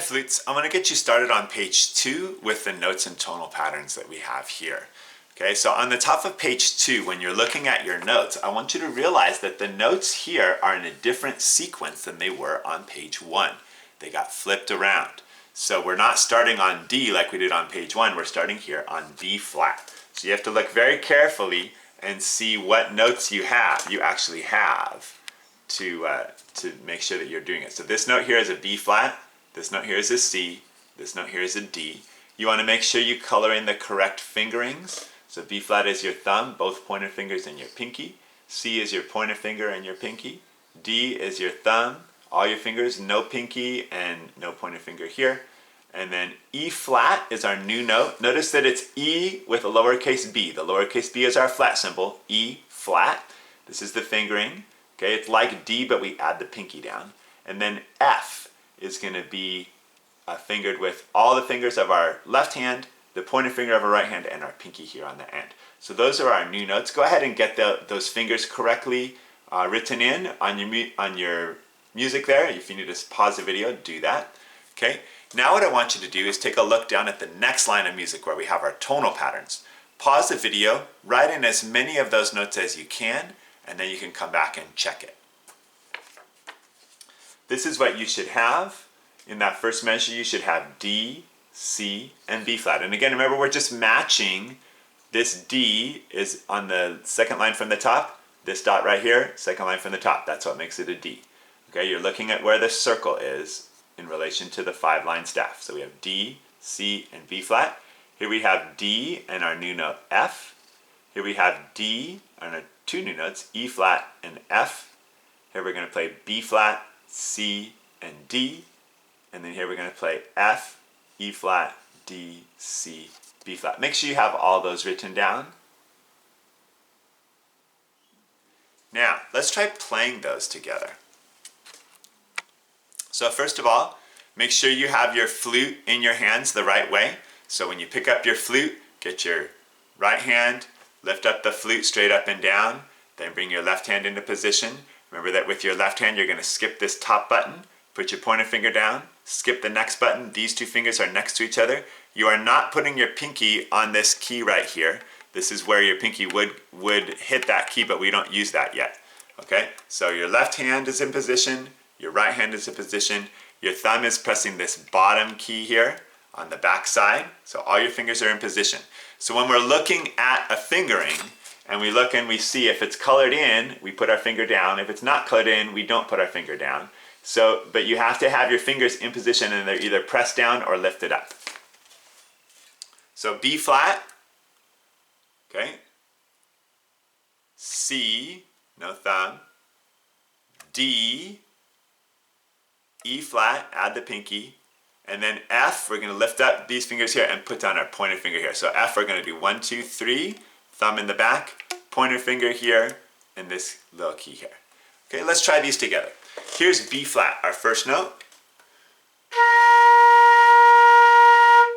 flutes, I want to get you started on page 2 with the notes and tonal patterns that we have here. Okay, so on the top of page 2, when you're looking at your notes, I want you to realize that the notes here are in a different sequence than they were on page 1. They got flipped around. So we're not starting on D like we did on page 1, we're starting here on B flat. So you have to look very carefully and see what notes you actually have to make sure that you're doing it. So this note here is a B flat, this note here is a C, this note here is a D. You want to make sure you color in the correct fingerings. So B flat is your thumb, both pointer fingers and your pinky. C is your pointer finger and your pinky. D is your thumb, all your fingers, no pinky and no pointer finger here. And then E flat is our new note. Notice that it's E with a lowercase b. The lowercase b is our flat symbol, E flat. This is the fingering. Okay, it's like D, but we add the pinky down. And then F is going to be fingered with all the fingers of our left hand, the pointer finger of our right hand, and our pinky here on the end. So those are our new notes. Go ahead and get those fingers correctly written in on your music there. If you need to pause the video, do that. Okay. Now what I want you to do is take a look down at the next line of music where we have our tonal patterns. Pause the video, write in as many of those notes as you can, and then you can come back and check it. This is what you should have. In that first measure, you should have D, C, and B flat. And again, remember, we're just matching. This D is on the second line from the top. This dot right here, second line from the top. That's what makes it a D. Okay, you're looking at where the circle is in relation to the 5-line staff. So we have D, C, and B flat. Here we have D and our new note F. Here we have D and our two new notes, E flat and F. Here we're going to play B flat, C, and D. And then here we're going to play F, E flat, D, C, B flat. Make sure you have all those written down. Now, let's try playing those together. So first of all, make sure you have your flute in your hands the right way. So when you pick up your flute, get your right hand, lift up the flute straight up and down, then bring your left hand into position. Remember that with your left hand, you're going to skip this top button, put your pointer finger down, skip the next button. These two fingers are next to each other. You are not putting your pinky on this key right here. This is where your pinky would hit that key, but we don't use that yet. Okay, so your left hand is in position, your right hand is in position, your thumb is pressing this bottom key here on the back side, so all your fingers are in position. So when we're looking at a fingering, and we look and we see if it's colored in, we put our finger down. If it's not colored in, we don't put our finger down. So, but you have to have your fingers in position and they're either pressed down or lifted up. So B flat, okay, C, no thumb, D, E flat, add the pinky, and then F, we're going to lift up these fingers here and put down our pointer finger here. So F, we're going to do 1, 2, 3, thumb in the back, pointer finger here, and this little key here. Okay, let's try these together. Here's B flat, our first note.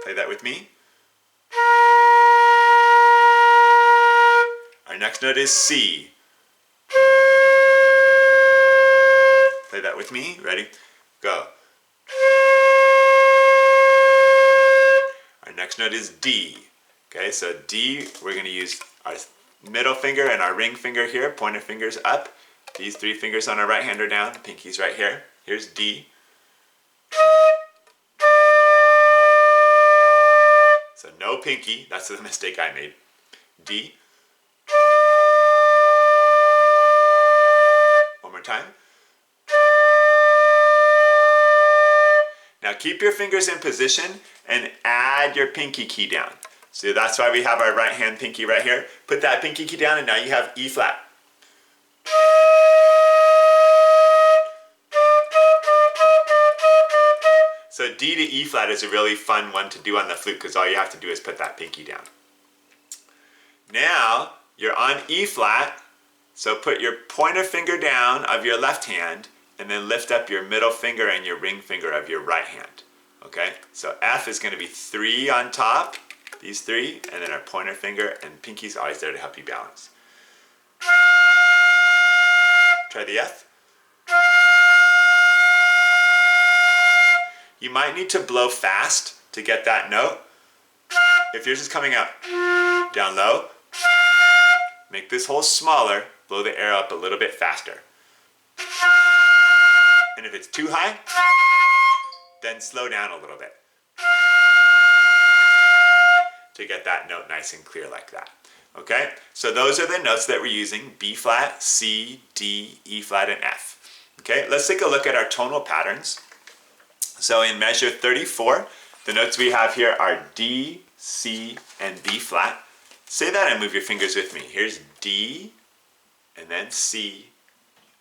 Play that with me. Our next note is C. Play that with me. Ready? Go. Our next note is D. Okay, so D, we're going to use our middle finger and our ring finger here, pointer fingers up. These three fingers on our right hand are down, pinky's right here. Here's D. So no pinky, that's the mistake I made. D. One more time. Now keep your fingers in position and add your pinky key down. So that's why we have our right hand pinky right here. Put that pinky key down and now you have E flat. So D to E flat is a really fun one to do on the flute because all you have to do is put that pinky down. Now you're on E flat, so put your pointer finger down of your left hand and then lift up your middle finger and your ring finger of your right hand. Okay, so F is going to be 3 on top, these 3, and then our pointer finger and pinky's always there to help you balance. Try the F. you might need to blow fast to get that note. If yours is coming out down low, make this hole smaller, blow the air up a little bit faster. And if it's too high, then slow down a little bit to get that note nice and clear like that. Okay, so those are the notes that we're using: B flat, C, D, E flat, and F. Okay, let's take a look at our tonal patterns. So in measure 34, the notes we have here are D, C, and B flat. Say that and move your fingers with me. Here's D, and then C,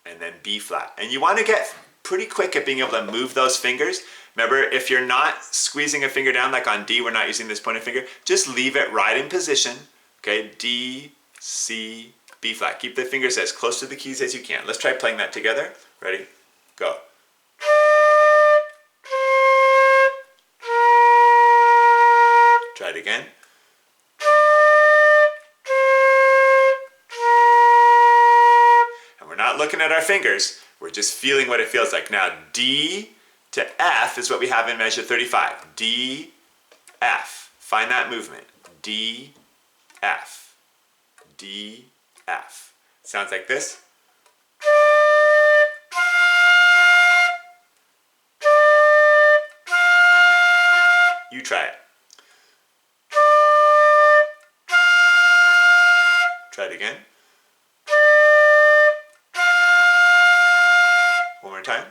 and then B flat. And you want to get pretty quick at being able to move those fingers. Remember, if you're not squeezing a finger down, like on D, we're not using this pointer finger, just leave it right in position. Okay, D, C, B flat. Keep the fingers as close to the keys as you can. Let's try playing that together. Ready? Go. Try it again. And we're not looking at our fingers. We're just feeling what it feels like. Now, D to F is what we have in measure 35. D, F. Find that movement. D, F, D, F. Sounds like this. You try it. Try it again. One more time.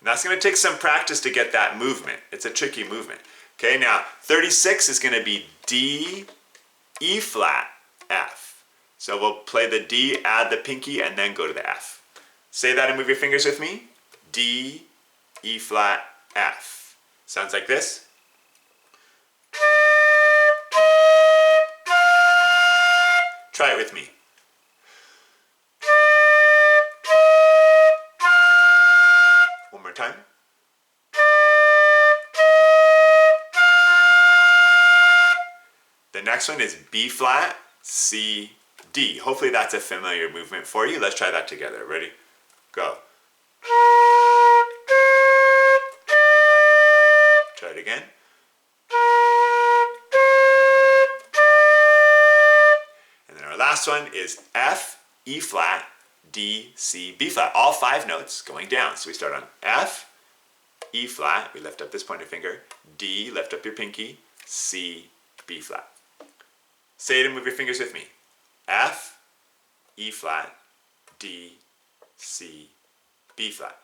And that's going to take some practice to get that movement. It's a tricky movement. Okay, now 36 is going to be D, E flat, F. So we'll play the D, add the pinky, and then go to the F. Say that and move your fingers with me. D, E flat, F. Sounds like this. Try it with me. One more time. The next one is B flat, C, D. Hopefully that's a familiar movement for you. Let's try that together. Ready? Go. Try it again. And then our last one is F, E flat, D, C, B flat. All 5 notes going down. So we start on F, E flat. We lift up this pointer finger. D, lift up your pinky. C, B flat. Say it and move your fingers with me. F, E flat, D, C, B flat.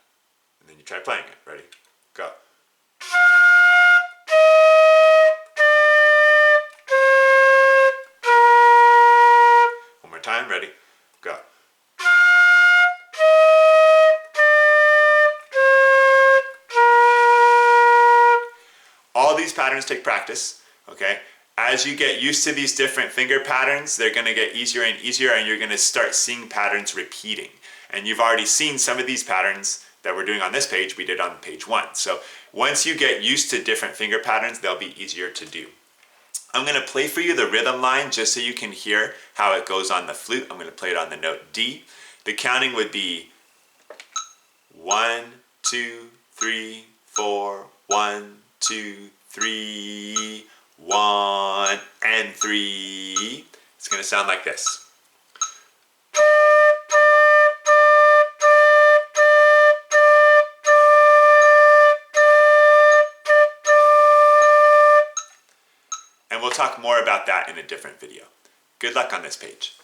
And then you try playing it. Ready? Go. One more time. Ready? Go. All these patterns take practice, okay? As you get used to these different finger patterns, they're going to get easier and easier, and you're going to start seeing patterns repeating. And you've already seen some of these patterns that we're doing on this page, we did on page 1. So once you get used to different finger patterns, they'll be easier to do. I'm going to play for you the rhythm line just so you can hear how it goes on the flute. I'm going to play it on the note D. The counting would be 1, 2, 3, 4, 1, 2, 3, 1, and 3. It's going to sound like this. And we'll talk more about that in a different video. Good luck on this page.